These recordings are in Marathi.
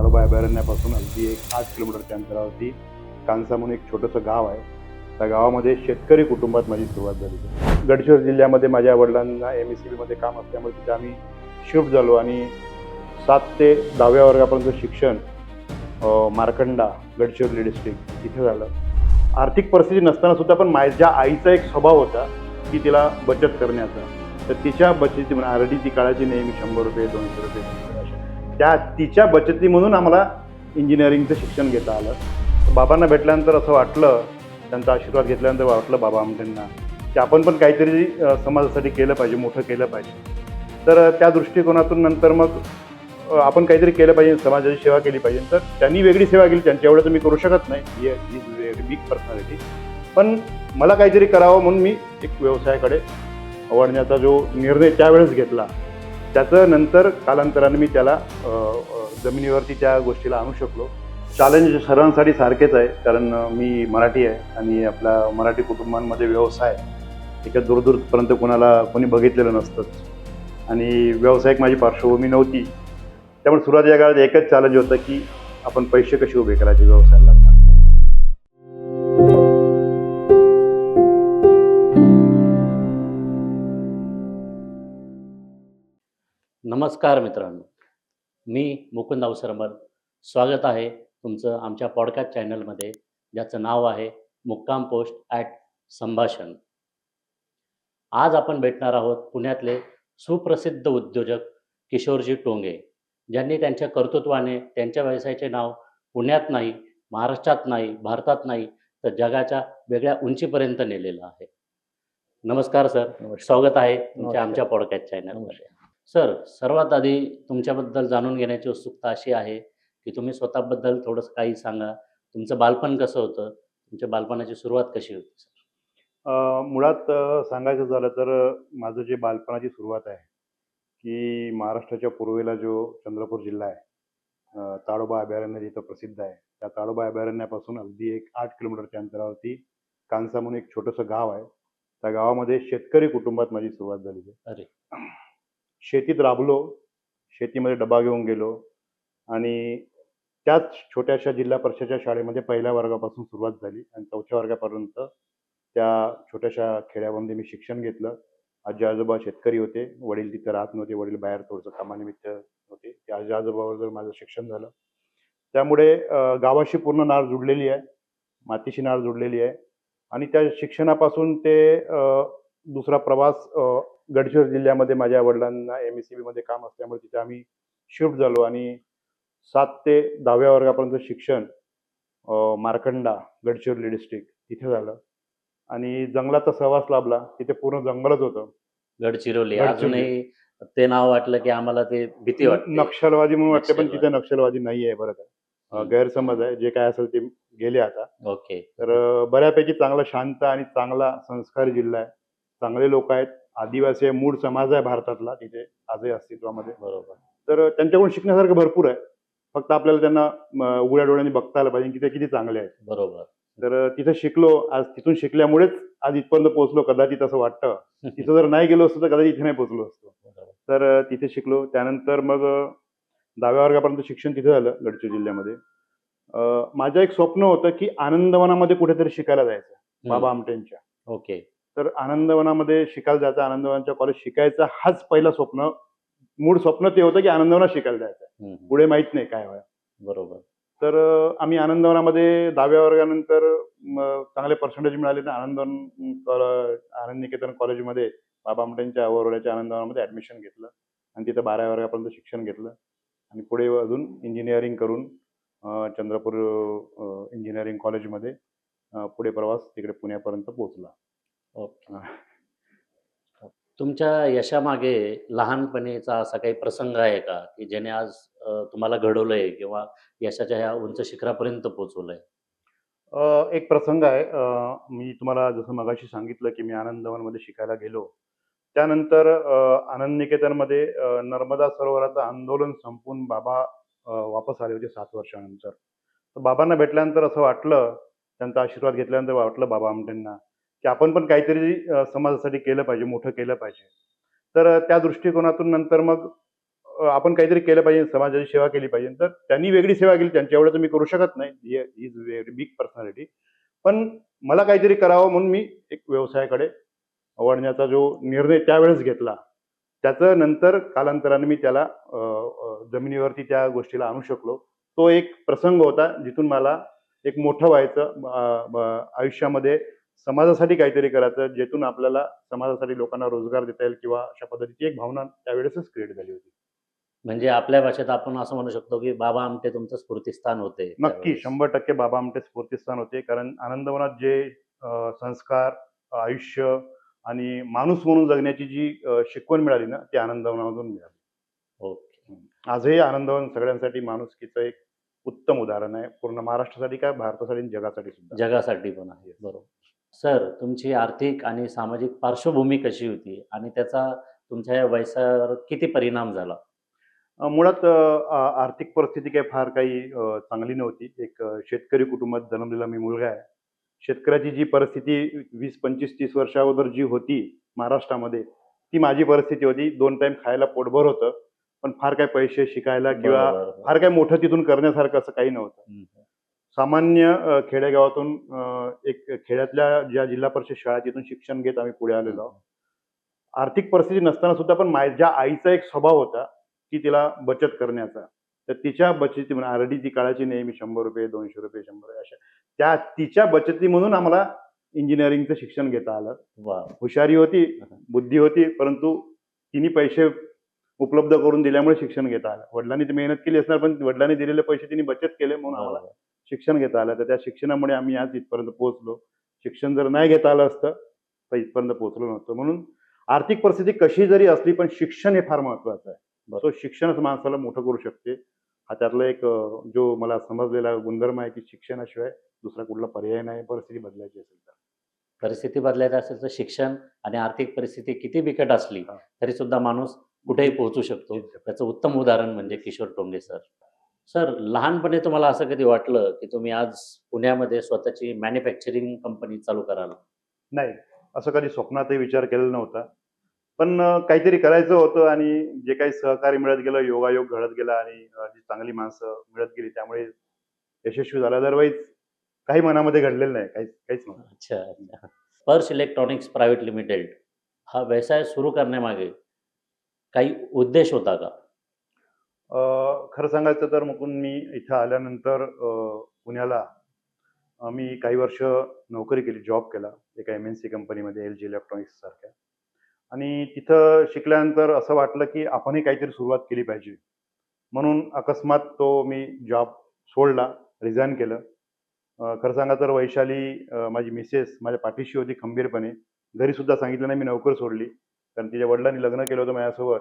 ताडोबा अभयारण्यापासून अगदी एक 8 किलोमीटरच्या अंतरावरती कांसा म्हणून एक छोटंसं गाव आहे. त्या गावामध्ये शेतकरी कुटुंबात माझी सुरुवात झाली. गडचिरोली जिल्ह्यामध्ये माझ्या वडिलांना MSCBमध्ये काम असल्यामुळे तिथे आम्ही शिफ्ट झालो आणि 7 ते 10व्या वर्गापर्यंत शिक्षण मार्कंडा गडचिरोली डिस्ट्रिक्ट इथे झालं. आर्थिक परिस्थिती नसताना सुद्धा पण माझ्या आईचा एक स्वभाव होता की तिला बचत करण्याचा. तर तिच्या बचती RD ती काढायची नेहमी 100 रुपये 200 रुपये त्या तिच्या बचती म्हणून आम्हाला इंजिनिअरिंगचं शिक्षण घेता आलं. बाबांना भेटल्यानंतर असं वाटलं, त्यांचा आशीर्वाद घेतल्यानंतर वाटलं बाबा आमटेंना की आपण पण काहीतरी समाजासाठी केलं पाहिजे, मोठं केलं पाहिजे. तर त्या दृष्टिकोनातून नंतर मग आपण काहीतरी केलं पाहिजे, समाजाची सेवा केली पाहिजे. तर त्यांनी वेगळी सेवा केली, त्यांच्या एवढं तर मी करू शकत नाही, ही बिग पर्सनॅलिटी. पण मला काहीतरी करावं म्हणून मी एक व्यवसायाकडे वळण्याचा जो निर्णय त्यावेळेस घेतला, त्याचं नंतर कालांतराने मी त्याला जमिनीवरती त्या गोष्टीला आणू शकलो. चॅलेंज सर्वांसाठी सारखेच आहे, कारण मी मराठी आहे आणि आपल्या मराठी कुटुंबांमध्ये व्यवसाय एका दूरदूरपर्यंत कोणी बघितलेलं नसतंच आणि व्यावसायिक माझी पार्श्वभूमी नव्हती. त्यामुळे सुरुवातीच्या काळात एकच चॅलेंज होतं की आपण पैसे कसे उभे करायचे व्यवसायाला लागणार. नमस्कार मित्रांनो, मी मुकुंद अवसरमल. स्वागत आहे तुमचं आमच्या पॉडकास्ट चॅनलमध्ये, ज्याचं नाव आहे मुक्काम पोस्ट ॲट संभाषण. आज आपण भेटणार आहोत पुण्यातले सुप्रसिद्ध उद्योजक किशोरजी टोंगे, ज्यांनी त्यांच्या कर्तृत्वाने त्यांच्या व्यवसायाचे नाव पुण्यात नाही, महाराष्ट्रात नाही, भारतात नाही, तर जगाच्या वेगळ्या उंचीपर्यंत नेलेलं आहे. नमस्कार सर, स्वागत आहे तुमच्या आमच्या पॉडकास्ट चॅनलमध्ये. सर, सर्वात आधी तुमच्याबद्दल जाणून घेण्याची उत्सुकता अशी आहे की तुम्ही स्वतःबद्दल थोडंसं काही सांगा. तुमचं बालपण कसं होतं, तुमच्या बालपणाची सुरुवात कशी होती सर? मुळात सांगायचं झालं तर माझं जे बालपणाची सुरुवात आहे की महाराष्ट्राच्या पूर्वेला जो चंद्रपूर जिल्हा आहे, ताडोबा अभयारण्य जिथं प्रसिद्ध आहे, त्या ताडोबा अभयारण्यापासून अगदी एक 8 किलोमीटरच्या अंतरावरती कांसा म्हणून एक छोटंसं गाव आहे. त्या गावामध्ये शेतकरी कुटुंबात माझी सुरुवात झाली. अरे, शेतीत राबलो, शेतीमध्ये डबा घेऊन गेलो आणि त्याच छोट्याशा जिल्हा परिषदेच्या शाळेमध्ये 1ल्या वर्गापासून सुरुवात झाली आणि 4थ्या वर्गापर्यंत त्या छोट्याशा खेड्यामध्ये मी शिक्षण घेतलं. आजी आजोबा शेतकरी होते, वडील तिथे राहत नव्हते, वडील बाहेर थोडंसं कामानिमित्त होते. ते आजी आजोबाबरोबर माझं शिक्षण झालं. त्यामुळे गावाशी पूर्ण नाळ जुडलेली आहे, मातीशी नाळ जुडलेली आहे आणि त्या शिक्षणापासून ते दुसरा प्रवास गडचिरोली जिल्ह्यामध्ये माझ्या वडिलांना MSCBमध्ये काम असल्यामुळे तिथे आम्ही शिफ्ट झालो आणि 7 ते 10व्या वर्गापर्यंत शिक्षण मार्कंडा गडचिरोली डिस्ट्रिक्ट इथे झालं आणि जंगलाचा सहवास लाभला. तिथे पूर्ण जंगलच होतं. गडचिरोली अजूनही ते नाव वाटलं की आम्हाला ते भीती वाटते. नक्षलवादी म्हणून वाटते, पण तिथे नक्षलवादी. नक्षलवादी नाही आहे बरं का. गैरसमज आहे, जे काय असेल ते गेले आता. ओके. तर बऱ्यापैकी चांगला शांत आणि चांगला संस्कारी जिल्हा आहे. चांगले लोक आहेत, आदिवासी आहे, मूळ समाज आहे भारतातला तिथे आजही अस्तित्वामध्ये. बरोबर. तर त्यांच्याकडून शिकण्यासारखं भरपूर आहे. फक्त आपल्याला त्यांना उघड्या डोळ्यांनी बघता आलं पाहिजे की ते किती चांगले आहेत. बरोबर. तर तिथे शिकलो. आज तिथून शिकल्यामुळेच आज इथपर्यंत पोहोचलो, कदाचित असं वाटतं. तिथं जर नाही गेलो असतो तर कदाचित इथे नाही पोहोचलो असतो. तर तिथे शिकलो. त्यानंतर मग 10व्या वर्गापर्यंत शिक्षण तिथे झालं गडचिरोली जिल्ह्यामध्ये. माझं एक स्वप्न होतं की आनंदवनामध्ये कुठेतरी शिकायला जायचं बाबा आमटेंच्या. ओके. तर आनंदवनामध्ये शिकायला जायचं, आनंदवनाच्या कॉलेज शिकायचं, हाच पहिला मूळ स्वप्न ते होतं की आनंदवनात शिकायला जायचं. पुढे माहित नाही काय व्हाय. बरोबर. तर आम्ही आनंदवनामध्ये 10व्या वर्गानंतर चांगले पर्सेंटेज मिळाले तर आनंद निकेतन कॉलेजमध्ये बाबा आमटेंच्या वरोड्याच्या आनंदवनामध्ये ॲडमिशन घेतलं आणि तिथं 12व्या वर्गापर्यंत शिक्षण घेतलं आणि पुढे अजून इंजिनिअरिंग करून चंद्रपूर इंजिनिअरिंग कॉलेजमध्ये पुढे प्रवास तिकडे पुण्यापर्यंत पोहोचला. ओके. तुमच्या यशामागे लहानपणीचा असा काही प्रसंग आहे का की ज्याने आज तुम्हाला घडवलंय किंवा यशाच्या ह्या उंच शिखरापर्यंत पोहोचवलंय? एक प्रसंग आहे. मी तुम्हाला जसं मगाशी सांगितलं की मी आनंदवनमध्ये शिकायला गेलो. त्यानंतर आनंद निकेतनमध्ये नर्मदा सरोवराचं आंदोलन संपून बाबा वापस आले होते 7 वर्षानंतर. तर बाबांना भेटल्यानंतर असं वाटलं, त्यांचा आशीर्वाद घेतल्यानंतर वाटलं बाबा आमटेंना की आपण पण काहीतरी समाजासाठी केलं पाहिजे, मोठं केलं पाहिजे. तर त्या दृष्टिकोनातून नंतर मग आपण काहीतरी केलं पाहिजे, समाजाची सेवा केली पाहिजे. तर त्यांनी वेगळी सेवा केली, त्यांच्या एवढं तर मी करू शकत नाही. He is very big personality. पण मला काहीतरी करावं म्हणून मी एक व्यवसायाकडे वळण्याचा जो निर्णय त्यावेळेस घेतला, त्याचं नंतर कालांतराने मी त्याला जमिनीवरती त्या गोष्टीला आणू शकलो. तो एक प्रसंग होता, जिथून मला एक मोठं व्हायचं, आयुष्यामध्ये समाजासाठी काहीतरी करायचं, ज्यातून आपल्याला समाजासाठी लोकांना रोजगार देता येईल किंवा अशा पद्धतीची एक भावना त्यावेळेसच क्रिएट झाली होती. म्हणजे आपल्या भाषेत आपण असं म्हणू शकतो, की बाबा आमटे तुमचं स्फूर्तिस्थान होते नक्की त्यावेळेस. 100% बाबा आमटे स्फूर्तिस्थान होते. कारण आनंदवनात जे संस्कार, आयुष्य आणि माणूस म्हणून जगण्याची जी शिकवण मिळाली ना, ती आनंदवनामधून मिळाली. ओके. आजही आनंदवन सगळ्यांसाठी माणुसकीचं एक उत्तम उदाहरण आहे. पूर्ण महाराष्ट्रासाठी काय, भारतासाठी आणि जगासाठी सुद्धा. जगासाठी पण आहे. बरोबर. सर, तुमची आर्थिक आणि सामाजिक पार्श्वभूमी कशी होती आणि त्याचा तुमच्या या व्यवसायावर किती परिणाम झाला? मुळात आर्थिक परिस्थिती काही फार काही चांगली नव्हती. एक शेतकरी कुटुंबात जन्मलेला मी मुलगा आहे. शेतकऱ्याची जी परिस्थिती 20, 25, 30 वर्षा अगोदर जी होती महाराष्ट्रामध्ये, ती माझी परिस्थिती होती. 2 टाईम खायला पोटभर होतं. पण फार काही पैसे शिकायला किंवा बरोबर. फार काही मोठं तिथून करण्यासारखं असं काही नव्हतं. हं. सामान्य खेडेगावातून एक खेड्यातल्या ज्या जिल्हा परिषद शाळा आहेत, तिथून शिक्षण घेत आम्ही पुढे आलेलो आहोत. आर्थिक परिस्थिती नसताना सुद्धा पण माझ्या आईचा एक स्वभाव होता, की तिला बचत करण्याचा. तर तिच्या बचतीतून आर-डी ती काढायची नेहमी ₹100, ₹200, ₹100 अशा. त्या तिच्या बचतीमधून आम्हाला इंजिनिअरिंगचं शिक्षण घेता आलं. वाह! हुशारी होती, बुद्धी होती, परंतु तिने पैसे उपलब्ध करून दिल्यामुळे शिक्षण घेता आलं. वडिलांनी ती मेहनत केली असणार, पण वडिलांनी दिलेले पैसे तिने बचत केले म्हणून आम्हाला बरोबर. शिक्षण घेता आलं. तर त्या शिक्षणामुळे आम्ही आज इथपर्यंत पोहोचलो. शिक्षण जर नाही घेता आलं असतं, तर इथपर्यंत पोहोचलो नव्हतो. म्हणून आर्थिक परिस्थिती कशी जरी असली, पण शिक्षण हे फार महत्त्वाचं आहे. बरोबर. सो शिक्षणच माणसाला मोठं करू शकते. हा त्यातला एक जो मला समजलेला गुणधर्म आहे, की शिक्षणाशिवाय दुसरा कुठला पर्याय नाही, परिस्थिती बदलायची असेल तर. परिस्थिती बदलायची असेल तर शिक्षण आणि आर्थिक परिस्थिती किती बिकट असली, हां. तरी सुद्धा माणूस कुठेही पोहोचू शकतो. त्याचं उत्तम उदाहरण म्हणजे किशोर टोंगे सर. सर, लहानपणी तुम्हाला असं कधी वाटलं, की तुम्ही आज पुण्यामध्ये स्वतःची मॅन्युफॅक्चरिंग कंपनी चालू कराल? नाही, असं कधी स्वप्नातही विचार केलेला नव्हता. पण काहीतरी करायचं होतं आणि जे काही सहकार्य मिळत गेलं, योगायोग घडत गेला आणि जी चांगली माणसं मिळत गेली, त्यामुळे यशस्वी झाला. अदरवाईज काही मनामध्ये घडलेलं नाही. काहीच काहीच नव्हतं. अच्छा, अच्छा. स्पर्श इलेक्ट्रॉनिक्स प्रायव्हेट लिमिटेड हा व्यवसाय सुरू करण्यामागे काही उद्देश होता का? खरं सांगायचं तर मुकुंद, मी इथं आल्यानंतर पुण्याला मी काही वर्ष नोकरी केली, जॉब केला एका एम-एन-सी कंपनीमध्ये, एल-जी इलेक्ट्रॉनिक्स सारख्या. आणि तिथं शिकल्यानंतर असं वाटलं, की आपणही काहीतरी सुरुवात केली पाहिजे. म्हणून अकस्मात तो मी जॉब सोडला, रिझाइन केलं. खरं सांगा तर वैशाली, माझी मिसेस माझ्या पाठीशी होती खंबीरपणे. घरीसुद्धा सांगितलं नाही मी नोकरी सोडली. कारण तिच्या वडिलांनी लग्न केलं होतं माझ्यासोबत.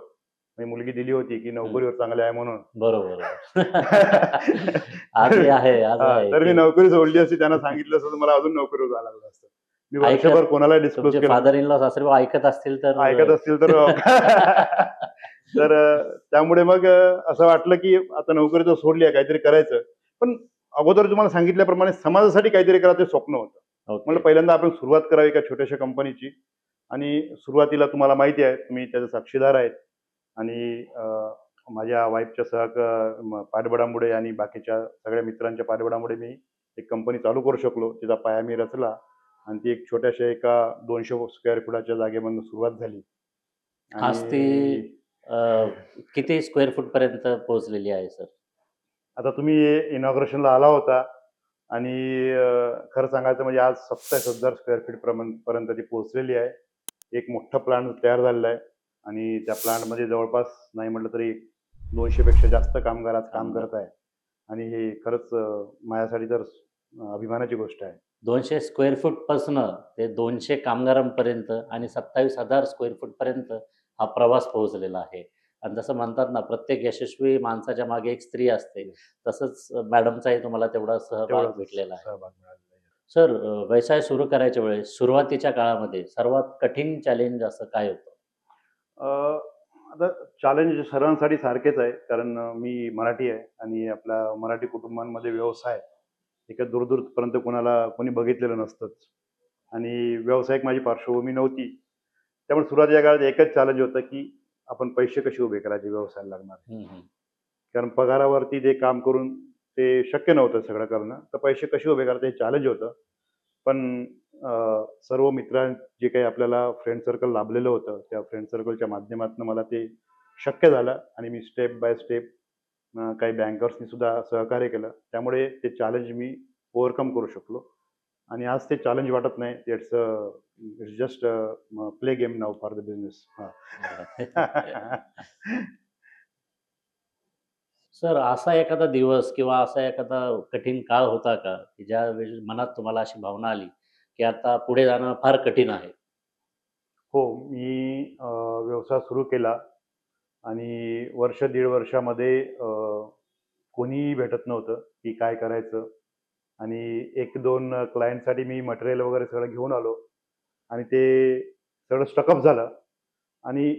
मी मुलगी दिली होती, की हं. नोकरीवर चांगली आहे म्हणून. बरोबर. आजही आहे, आज हां, आहे तर मी की नोकरी सोडली असती, त्यांना सांगितलं असतं, तर मला अजून नोकरीवर जावं लागलं असतं. मी ऐकत वर्षभर कोणाला डिस्क्लोज तुमचे केलं. फादर इन लॉ सासरे ऐकत असतील तर ऐकत असतील तर तर त्यामुळे मग असं वाटलं, की आता नोकरी तर सोडली आहे, काहीतरी करायचं. पण अगोदर तुम्हाला सांगितल्याप्रमाणे समाजासाठी काहीतरी करायचं हे स्वप्न होतं. ओके. म्हटलं पहिल्यांदा आपण सुरुवात करावी एका छोट्याशा कंपनीची. आणि सुरुवातीला तुम्हाला माहिती आहे, तुम्ही त्याचे साक्षीदार आहेत. आणि माझ्या वाईफच्या पाठबळामुळे आणि बाकीच्या सगळ्या मित्रांच्या पाठबळामुळे मी एक कंपनी चालू करू शकलो. तिचा पाया मी रचला आणि ती एक छोट्याशा एका 200 स्क्वेअर फुटाच्या जागेमधून सुरुवात झाली. आज ती आणि अ, किती स्क्वेअर फूटपर्यंत पोहोचलेली आहे सर? आता तुम्ही इनॉग्रेशनला आला होता आणि खरं सांगायचं म्हणजे आज 27,000 स्क्वेअर फीट पर्यंत ती पोहोचलेली आहे. एक मोठा प्लांट तयार झालेला आहे आणि त्या प्लांटमध्ये जवळपास नाही म्हटलं तरी 200 पेक्षा जास्त कामगार आज काम करत आहे. आणि हे खरंच माझ्यासाठी तर अभिमानाची गोष्ट आहे. 200 स्क्वेअर फूटपासनं ते 200 कामगारांपर्यंत आणि 27,000 स्क्वेअर फूटपर्यंत हा प्रवास पोहोचलेला आहे. आणि जसं म्हणतात ना, प्रत्येक यशस्वी माणसाच्या मागे एक स्त्री असते. तसंच मॅडमचाही तुम्हाला तेवढा सहभाग तेवढाच भेटलेला आहे. सहभाग मिळालेला आहे. सर, व्यवसाय सुरू करायच्या वेळेस सुरुवातीच्या काळामध्ये सर्वात कठीण चॅलेंज असं काय होतं? अ, आता चॅलेंज सर्वांसाठी सारखेच आहे. कारण मी मराठी आहे आणि आपल्या मराठी कुटुंबांमध्ये व्यवसाय एका दूरपर्यंत कोणी बघितलेलं नसतंच. आणि व्यावसायिक माझी पार्श्वभूमी नव्हती. त्यामुळे सुरुवातीच्या काळात एकच चॅलेंज होतं, की आपण पैसे कसे उभे करायचे व्यवसायाला लागणार. हम्म, हम्म. कारण पगारावरती ते काम करून ते शक्य नव्हतं सगळं करणं. तर पैसे कसे उभे करायचे हे चॅलेंज होतं. पण सर्व मित्रां जे काही आपल्याला फ्रेंड सर्कल लाभलेलं होतं, त्या फ्रेंड सर्कलच्या माध्यमातून मला ते शक्य झालं आणि मी स्टेप बाय स्टेप काही बँकर्सनी सुद्धा सहकार्य केलं. त्यामुळे ते चॅलेंज मी ओव्हरकम करू शकलो आणि आज ते चॅलेंज वाटत नाही. It's just play game now for the business. Sir, असा एखादा दिवस किंवा असा एखादा कठीण काळ होता का की ज्यावेळी मनात तुम्हाला अशी भावना आली की आता पुढे जाणं फार कठीण आहे? हो, मी व्यवसाय सुरू केला आणि वर्ष दीड वर्षामध्ये कोणीही भेटत नव्हतं की काय करायचं आणि एक दोन क्लायंटसाठी मी मटेरियल वगैरे सगळं घेऊन आलो आणि ते सगळं स्टकअप झालं आणि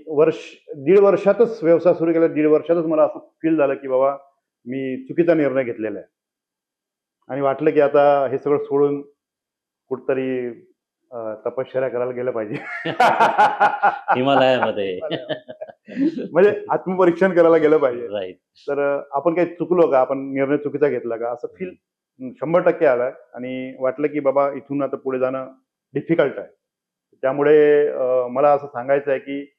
दीड वर्षातच व्यवसाय सुरू केला. दीड वर्षातच मला असं फील झालं की बाबा मी चुकीचा निर्णय घेतलेला आहे आणि वाटलं की आता हे सगळं सोडून कुठतरी तपश्चर्या करायला गेलं पाहिजे. हिमालयामध्ये. म्हणजे आत्मपरीक्षण करायला गेलं पाहिजे. राईट. तर आपण काही चुकलो का, आपण निर्णय चुकीचा घेतला का, असं फील 100% आलाय आणि वाटलं की बाबा इथून आता पुढे जाणं डिफिकल्ट आहे. त्यामुळे मला असं सांगायचं आहे की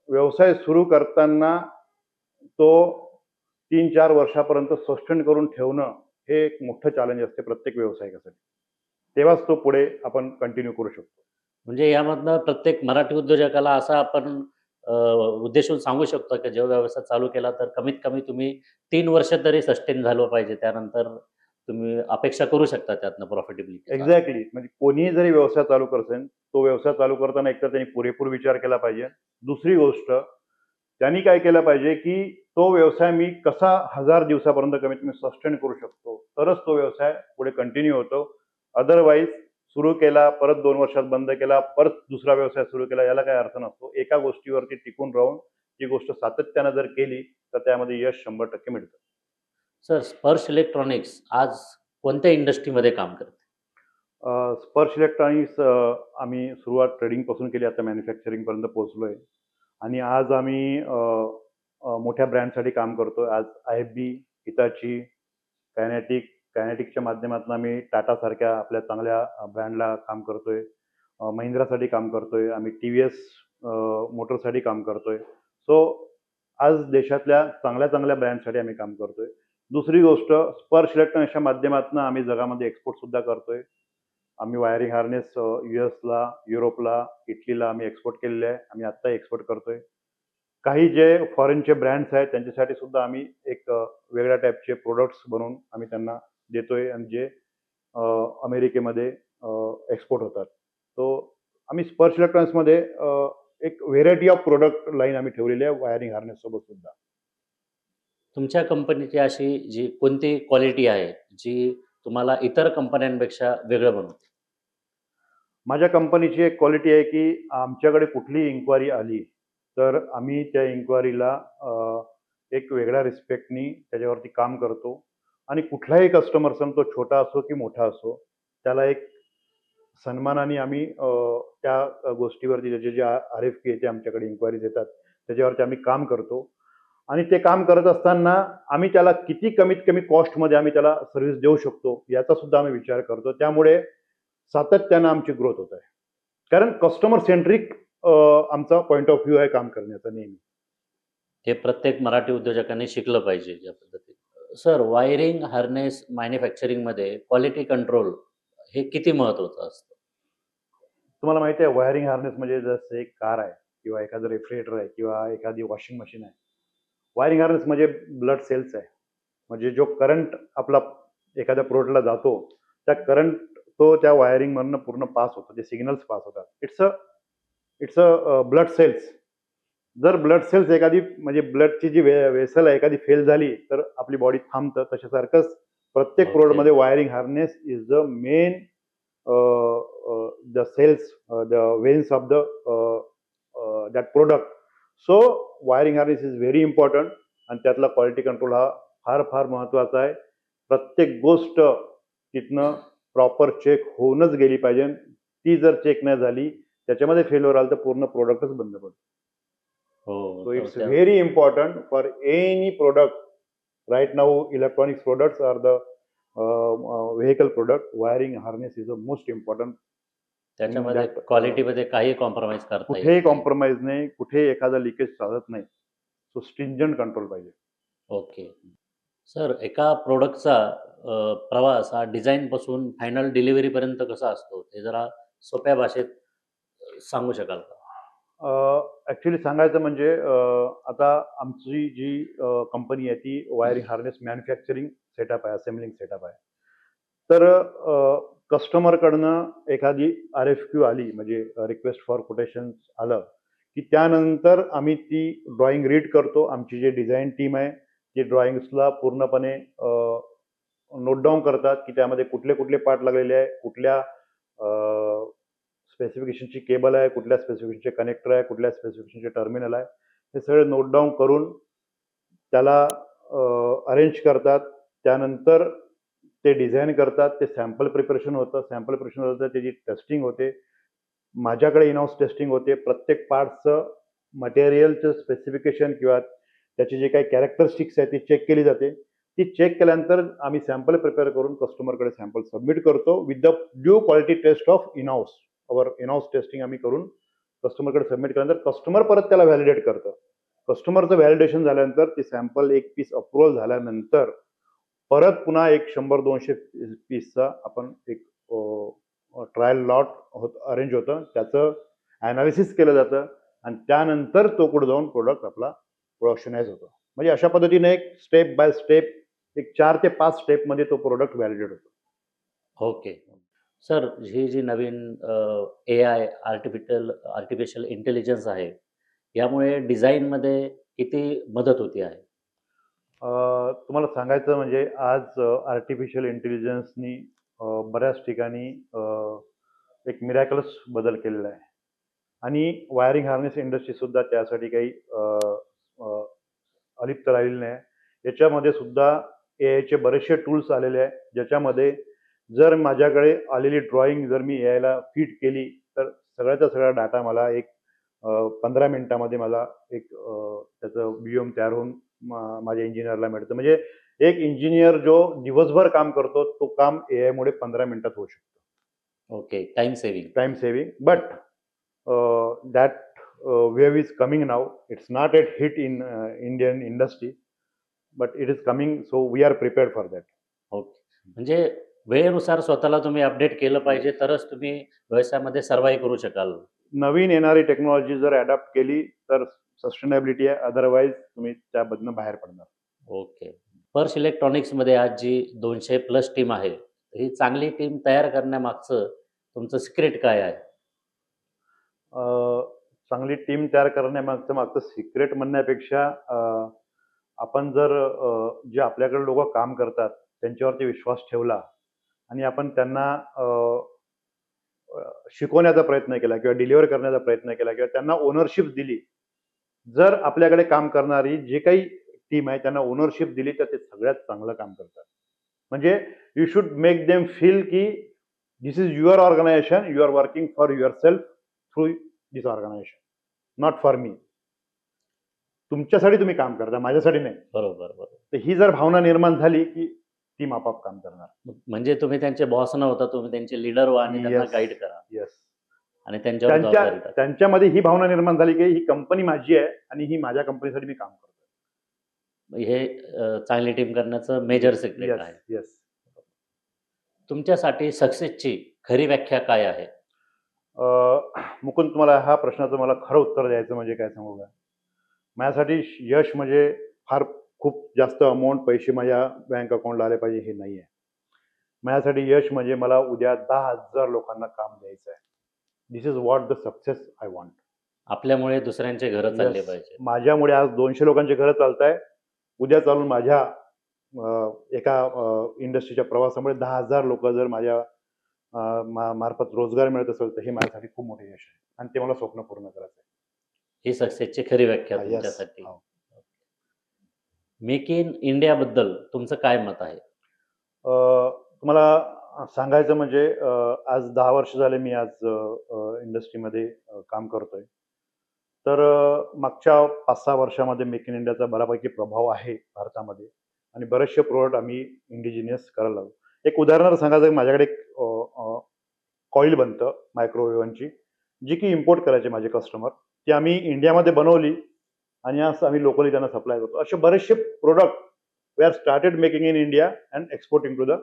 व्यवसाय सुरू करताना तो 3-4 वर्षापर्यंत सस्टेन करून ठेवणं हे एक मोठं चॅलेंज असते प्रत्येक व्यावसायिकासाठी. तेव्हाच तो पुढे आपण कंटिन्यू करू शकतो. म्हणजे यामधनं प्रत्येक मराठी उद्योजकाला असा आपण उद्देशून सांगू शकतो की जेव्हा व्यवसाय चालू केला तर कमीत कमी तुम्ही 3 वर्ष तरी सस्टेन झालं पाहिजे. त्यानंतर तुम्ही अपेक्षा करू शकता त्यातनं प्रॉफिटेबिलिटी. एक्झॅक्टली. म्हणजे कोणीही जरी व्यवसाय चालू करत असेल, तो व्यवसाय चालू करताना एकतर त्यांनी पुरेपूर विचार केला पाहिजे. दुसरी गोष्ट, त्यांनी काय केलं पाहिजे की तो व्यवसाय मी कसा 1000 दिवसापर्यंत कमीत कमी सस्टेन करू शकतो, तरच तो व्यवसाय पुढे कंटिन्यू होतो. अदरवाईज सुरू केला, परत 2 वर्षात बंद केला, परत दुसरा व्यवसाय सुरू केला, याला काही अर्थ नसतो. एका गोष्टीवरती टिकून राहून ती गोष्ट सातत्यानं जर केली तर त्यामध्ये यश 100% मिळतं. सर, स्पर्श इलेक्ट्रॉनिक्स आज कोणत्या इंडस्ट्रीमध्ये काम करते? स्पर्श इलेक्ट्रॉनिक्स आम्ही सुरुवात ट्रेडिंगपासून केली, आता मॅन्युफॅक्चरिंगपर्यंत पोहोचलोय आणि आज आम्ही मोठ्या ब्रँडसाठी काम करतोय. आज IFB, हिताची, कायनेटिकच्या माध्यमातून आम्ही टाटासारख्या आपल्या चांगल्या ब्रँडला काम करतोय. महिंद्रासाठी काम करतोय. आम्ही TVS मोटरसाठी काम करतोय. सो आज देशातल्या चांगल्या ब्रँडसाठी आम्ही काम करतोय. दुसरी गोष्ट, स्पर्श इलेक्ट्रॉनिक्सच्या माध्यमातून आम्ही जगामध्ये एक्सपोर्ट सुद्धा करतोय. आम्ही वायरिंग हार्नेस US ला, युरोपला, इटलीला आम्ही एक्सपोर्ट केलेले आहे. आम्ही आत्ता एक्सपोर्ट करतोय. काही जे फॉरेनचे ब्रँड्स आहेत त्यांच्यासाठी सुद्धा आम्ही एक वेगळ्या टाईपचे प्रोडक्ट्स बनवून आम्ही त्यांना देतोय आणि जे अमेरिकेमध्ये एक्सपोर्ट होतात. तो आम्ही स्पर्श इलेक्ट्रॉनिक्समध्ये एक व्हेरायटी ऑफ प्रोडक्ट लाईन आम्ही ठेवलेली आहे वायरिंग हार्नेस सोबत सुद्धा. तुमच्या कंपनीची अशी जी कोणती क्वालिटी आहे जी तुम्हाला इतर कंपन्यांपेक्षा वेगळं बनवते? माझ्या कंपनीची एक क्वालिटी आहे की आमच्याकडे कुठलीही इन्क्वायरी आली तर आम्ही त्या इन्क्वायरीला एक वेगळ्या रिस्पेक्टनी त्याच्यावरती काम करतो आणि कुठलाही कस्टमर असेल, तो छोटा असो की मोठा असो, त्याला एक सन्मानाने आम्ही त्या गोष्टीवरती त्याचे जे RFP येते, आमच्याकडे इन्क्वायरीज येतात, त्याच्यावरती आम्ही काम करतो आणि ते काम करत असताना आम्ही त्याला किती कमीत कमी कॉस्टमध्ये आम्ही त्याला सर्व्हिस देऊ शकतो याचा सुद्धा आम्ही विचार करतो. त्यामुळे सातत्यानं आमची ग्रोथ होत आहे. कारण कस्टमर सेंट्रिक आमचा पॉइंट ऑफ व्ह्यू आहे काम करण्याचा नेहमी. हे प्रत्येक मराठी उद्योजकांनी शिकलं पाहिजे या पद्धतीने. सर, वायरिंग हार्नेस मॅन्युफॅक्चरिंगमध्ये क्वालिटी कंट्रोल हे किती महत्त्वाचं असतं? तुम्हाला माहिती आहे, वायरिंग हार्नेस म्हणजे जसं एक कार आहे किंवा एखादं रेफ्रिजरेटर आहे किंवा एखादी वॉशिंग मशीन आहे. वायरिंग हार्नेस म्हणजे ब्लड सेल्स आहे. म्हणजे जो करंट आपला एखाद्या प्रोडक्टला जातो, त्या करंट तो त्या वायरिंगमधनं पूर्ण पास होतो. ते सिग्नल्स पास होतात. It's a blood cells. जर ब्लड सेल्स एखादी म्हणजे ब्लडची जी वेसल आहे एखादी फेल झाली तर आपली बॉडी थांबतं. तशासारखंच प्रत्येक Okay. प्रोडक्टमध्ये wiring harness is the main the cells, the veins of the that product. So wiring harness is very important आणि त्यातला क्वालिटी कंट्रोल हा फार महत्त्वाचा आहे. प्रत्येक गोष्ट तिथनं प्रॉपर चेक होऊनच गेली पाहिजे. ती जर चेक नाही झाली, त्याच्यामध्ये फेल्युअर आलं तर पूर्ण प्रोडक्टच बंद पडतो. हो, So तर it's त्या very important for any product. Right now, electronics products are the vehicle product. Wiring harness is the most important in त्याच्यामध्ये that. क्वालिटीमध्ये काही कॉम्प्रोमाइज करता येत कुठेही नाही. कॉम्प्रोमाइज नाही, कुठेही एखादा लिकेज चालत नाही. सो स्ट्रिंजंट कंट्रोल पाहिजे. ओके. सर, एका प्रॉडक्टचा प्रवास हा डिझाईनपासून फायनल डिलिव्हरीपर्यंत कसा असतो? ते जरा सोप्या भाषेत सांगू शकाल का? ॲक्च्युअली सांगायचं म्हणजे आता आमची जी कंपनी आहे ती वायरिंग हार्नेस मॅन्युफॅक्चरिंग सेटअप आहे, असेंबलिंग सेटअप आहे. तर कस्टमरकडनं एखादी RFQ आली म्हणजे रिक्वेस्ट फॉर कोटेशन्स आलं, की त्यानंतर आम्ही ती ड्रॉइंग रीड करतो. आमची जी डिझाइन टीम आहे, ती ड्रॉइंग्सला पूर्णपणे नोट डाउन करतात, की त्यामध्ये कुठले-कुठले पार्ट लागलेले आहे, कुठल्या स्पेसिफिकेशनची केबल आहे, कुठल्या स्पेसिफिकेशनचे कनेक्टर आहे, कुठल्या स्पेसिफिकेशनचे टर्मिनल आहे. हे सगळे नोट डाउन करून त्याला अरेंज करतात. त्यानंतर ते डिझाइन करतात. ते सॅम्पल प्रिपरेशन होतं. सॅम्पल प्रिपरेशन होतं, त्याची टेस्टिंग होते. माझ्याकडे इन हाऊस टेस्टिंग होते. प्रत्येक पार्टचं मटेरियलचं स्पेसिफिकेशन किंवा त्याचे जे काही कॅरेक्टरिस्टिक्स आहेत ती चेक केली जाते. ती चेक केल्यानंतर आम्ही सॅम्पल प्रिपेअर करून कस्टमरकडे सॅम्पल सबमिट करतो with the due quality test of in house. Our in house testing आम्ही करून कस्टमरकडे सबमिट केल्यानंतर कस्टमर परत त्याला व्हॅलिडेट करतं. कस्टमरचं व्हॅलिडेशन झाल्यानंतर ती सॅम्पल एक पीस अप्रूव्हल झाल्यानंतर परत पुन्हा एक 100-200 पीसचा आपण एक ट्रायल लॉट अरेंज होतं. त्याचं ॲनालिसिस केलं जातं आणि त्यानंतर तो पुढे जाऊन प्रोडक्ट आपला प्रोडक्शनाइज होतो. म्हणजे अशा पद्धतीने एक स्टेप बाय स्टेप एक 4 ते 5 स्टेपमध्ये तो प्रोडक्ट व्हॅलिडेट होतो. ओके. सर, ही जी नवीन एआय आर्टिफिशियल इंटेलिजन्स आहे, यामुळे डिझाईनमध्ये किती मदत होती आहे? तुम्हाला सांगायचं म्हणजे आज आर्टिफिशियल इंटेलिजन्सनी बऱ्याच ठिकाणी एक मिरॅकलस बदल केलेला आहे आणि वायरिंग हार्नेस इंडस्ट्रीसुद्धा त्यासाठी काही अ, अलिप्त राहिलेली नाही. याच्यामध्ये सुद्धा एआयचे बरेचसे टूल्स आलेले आहेत, ज्याच्यामध्ये जर माझ्याकडे आलेली ड्रॉइंग जर मी एआयला फीड केली, तर सगळ्याचा सगळा डाटा मला एक 15 मिनिटामध्ये मला एक त्याचं बीओएम तयार होऊन माझ्या इंजिनियरला मिळतं. म्हणजे एक इंजिनियर जो दिवसभर काम करतो, तो काम एआयमुळे 15 मिनिटात होऊ शकतो. Okay. Time saving. Time saving, but that wave is coming now. It's not yet hit in Indian industry, but it is coming, so we are prepared for that. Okay. म्हणजे वेळेनुसार स्वतःला तुम्ही अपडेट केलं पाहिजे, तरच तुम्ही व्यवसायामध्ये सर्व्हाईव्ह करू शकाल. नवीन येणारी टेक्नॉलॉजी जर अडॉप्ट केली तर सस्टेनेबिलिटी आहे, अदरवाईज तुम्ही त्यामधनं बाहेर पडणार. ओके. पर्स इलेक्ट्रॉनिक्समध्ये आज जी 200+ टीम आहे, ही चांगली टीम तयार करण्यामागचं तुमचं सिक्रेट काय आहे? चांगली टीम तयार करण्यामागचं मागचं सिक्रेट म्हणण्यापेक्षा आपण जर जे आपल्याकडे लोकं काम करतात त्यांच्यावरती विश्वास ठेवला आणि आपण त्यांना शिकवण्याचा प्रयत्न केला किंवा डिलिव्हर करण्याचा प्रयत्न केला किंवा त्यांना ओनरशिप दिली. जर आपल्याकडे काम करणारी जे काही टीम आहे त्यांना ओनरशिप दिली तर ते सगळ्यात चांगलं काम करतात. म्हणजे you should make them feel की this is your organization, you are working for yourself through this organization, not for me. तुमच्यासाठी तुम्ही काम करता, माझ्यासाठी नाही. बरोबर, बरोबर. तर ही जर भावना निर्माण झाली की टीम आपोआप काम करणार. म्हणजे तुम्ही त्यांचे बॉस न होता, तुम्ही त्यांचे लीडर व्हा आणि त्यांना येस, गाईड करा येस. आणि त्यांच्यावर जबाबदारी टाका. त्यांच्यामध्ये ही भावना निर्माण झाली की ही कंपनी माझी आहे आणि ही माझ्या कंपनीसाठी मी काम करतो. हे चांगली टीम करण्याचं मेजर सिक्रेट येस, आहे. येस. तुमच्यासाठी सक्सेसची खरी व्याख्या काय आहे? मुकुंद, तुम्हाला ह्या प्रश्नाचं मला खरं उत्तर द्यायचं म्हणजे काय सांगू का? माझ्यासाठी यश म्हणजे फार खूप जास्त अमाउंट पैसे माझ्या बँक अकाउंटला आले पाहिजे हे नाही आहे. माझ्यासाठी यश म्हणजे मला उद्या 10,000 लोकांना काम द्यायचं आहे. This is what the success I want. आपल्यामुळे दुसऱ्यांचे घरं चालले पाहिजे. माझ्यामुळे आज 200 लोकांचे घरं चालताय. उद्या चालून माझ्या एका इंडस्ट्रीच्या प्रवासामुळे 10,000 लोक जर माझ्या मार्फत रोजगार मिळत असेल तर हे माझ्यासाठी खूप मोठे यश आहे आणि ते मला स्वप्न पूर्ण करायचं आहे. ही सक्सेसची खरी व्याख्या Yes. तुमच्यासाठी. हो. मेक इन इंडियाबद्दल तुमचं काय मत आहे? तुम्हाला सांगायचं म्हणजे आज 10 वर्ष झाले मी आज इंडस्ट्रीमध्ये काम करतोय. तर मागच्या 5-6 वर्षामध्ये मेक इन इंडियाचा बऱ्यापैकी प्रभाव आहे भारतामध्ये आणि बरेचसे प्रोडक्ट आम्ही इंडिजिनियस करायला लागलो. एक उदाहरण सांगायचं की माझ्याकडे एक कॉईल बनतं मायक्रोवेव्हची, जी की इम्पोर्ट करायचे माझे कस्टमर. ती आम्ही इंडियामध्ये बनवली आणि असं आम्ही लोकली त्यांना सप्लाय करतो. असे बरेचसे product we are started making in India and exporting to the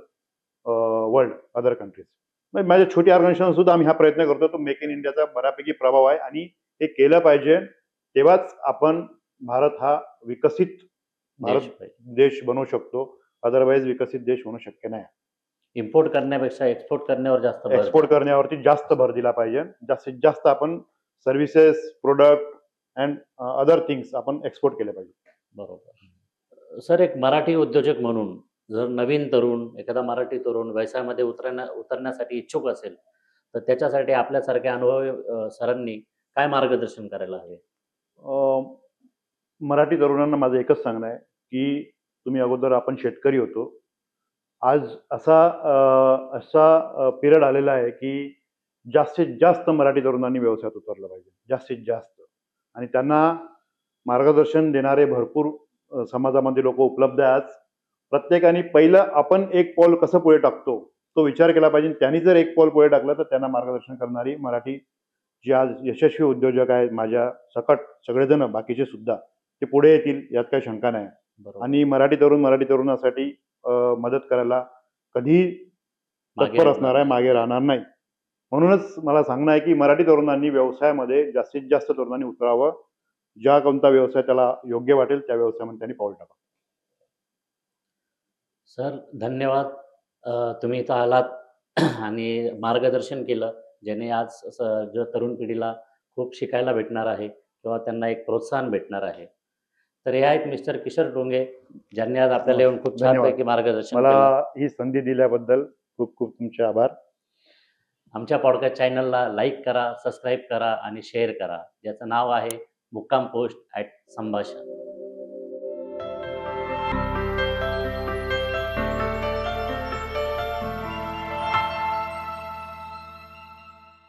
world other countries. माझ्या छोटी ऑर्गनायझेशन सुद्धा आम्ही हा प्रयत्न करतो. तो मेक इन इंडियाचा बऱ्यापैकी प्रभाव आहे आणि हे केलं पाहिजे. तेव्हाच आपण भारत हा विकसित देश भारत पाहिजे. देश बनवू शकतो. अदरवाईज विकसित देश होणं शक्य नाही. इम्पोर्ट करण्यापेक्षा एक्सपोर्ट करण्यावर जास्त भर एक्सपोर्ट द्या. करण्यावरती जास्त भर दिला पाहिजे. जास्तीत जास्त आपण services, product and other things आपण एक्सपोर्ट केले पाहिजे. बरोबर. सर, एक मराठी उद्योजक म्हणून जर नवीन तरुण, एखादा मराठी तरुण व्यवसायामध्ये उतरण्यासाठी इच्छुक असेल, तर त्याच्यासाठी आपल्यासारख्या अनुभवी सरांनी काय मार्गदर्शन करायला हवे? अ, मराठी तरुणांना माझं एकच सांगणं आहे, की तुम्ही अगोदर आपण शेतकरी होतो. आज असा पिरियड आलेला आहे, की जास्तीत जास्त मराठी तरुणांनी व्यवसायात उतरलं पाहिजे. जास्तीत जास्त. आणि त्यांना मार्गदर्शन देणारे भरपूर समाजामध्ये लोकं उपलब्ध आहे आज. प्रत्येकाने पहिलं आपण एक पाऊल कसं पुढे टाकतो, तो विचार केला पाहिजे. त्यांनी जर एक पाऊल पुढे टाकलं, तर त्यांना मार्गदर्शन करणारी मराठी जे आज यशस्वी उद्योजक आहेत, माझ्या सकट सगळेजण बाकीचे सुद्धा, ते पुढे येतील यात काही शंका नाही. बरोबर. आणि मराठी तरुणासाठी मदत करायला कधीही मागे तत्पर राहणार असणार आहे, नाही. मागे राहणार नाही. म्हणूनच मला सांगणं आहे, की मराठी तरुणांनी व्यवसायामध्ये जास्तीत जास्त तरुणांनी उतरावं. ज्या कोणता व्यवसाय त्याला योग्य वाटेल त्या व्यवसायामध्ये त्यांनी पाऊल टाकावं. सर, धन्यवाद. तुम्ही इथं आलात आणि मार्गदर्शन केलं, ज्याने आज जो तरुण पिढीला खूप शिकायला भेटणार आहे किंवा त्यांना एक प्रोत्साहन भेटणार आहे. तर हे आहेत मिस्टर किशोर डोंगे, ज्यांनी आज आपल्याला येऊन खूप धन्यवाद. छानपैकी मार्गदर्शन मला केलं. ही संधी दिल्याबद्दल खूप खूप तुमचे आभार. आमच्या पॉडकास्ट चॅनलला लाईक करा, सबस्क्राईब करा आणि शेअर करा, ज्याचं नाव आहे मुक्काम पोस्ट ॲट संभाषण.